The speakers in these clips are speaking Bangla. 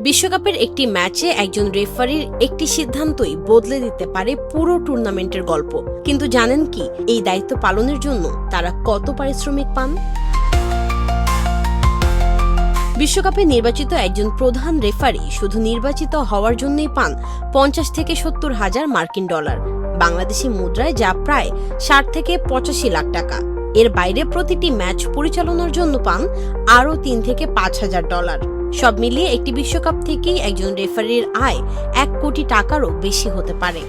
বিশ্বকাপের একটি ম্যাচে একজন রেফারির একটি সিদ্ধান্তই বদলে দিতে পারে পুরো টুর্নামেন্টের গল্প। কিন্তু জানেন কি, এই দায়িত্ব পালনের জন্য তারা কত পারিশ্রমিক পান? বিশ্বকাপে নির্বাচিত একজন প্রধান রেফারি শুধু নির্বাচিত হওয়ার জন্যই পান 50 থেকে 70 হাজার মার্কিন ডলার, বাংলাদেশি মুদ্রায় যা প্রায় 60 থেকে 85 লাখ টাকা। এর বাইরে প্রতিটি ম্যাচ পরিচালনার জন্য পান আরও 3 থেকে 5 হাজার ডলার। সব মিলিয়ে একটি বিশ্বকাপ থেকেই একজন রেফারির আয় 1 কোটি টাকারও বেশি হতে পারে।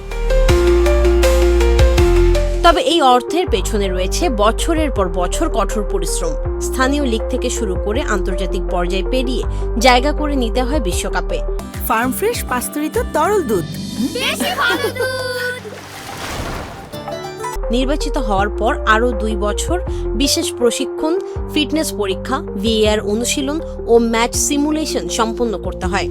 তবে এই অর্থের পেছনে রয়েছে বছরের পর বছর কঠোর পরিশ্রম। স্থানীয় লীগ থেকে শুরু করে আন্তর্জাতিক পর্যায়ে পেরিয়ে জায়গা করে নিতে হয় বিশ্বকাপে। ফার্ম ফ্রেশ পাস্তুরিত তরল দুধ, নির্বাচিত হওয়ার পর আরও 2 বছর বিশেষ প্রশিক্ষণ, ফিটনেস পরীক্ষা, ভিএআর অনুশীলন ও ম্যাচ সিমুলেশন সম্পন্ন করতে হয়।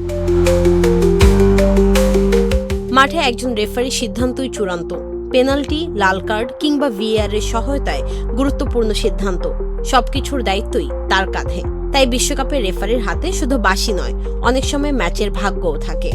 মাঠে একজন রেফারির সিদ্ধান্তই চূড়ান্ত। পেনাল্টি, লাল কার্ড কিংবা ভিএআর এর সহায়তায় গুরুত্বপূর্ণ সিদ্ধান্ত, সবকিছুর দায়িত্বই তার কাঁধে। তাই বিশ্বকাপের রেফারির হাতে শুধু বাঁশি নয়, অনেক সময় ম্যাচের ভাগ্যও থাকে।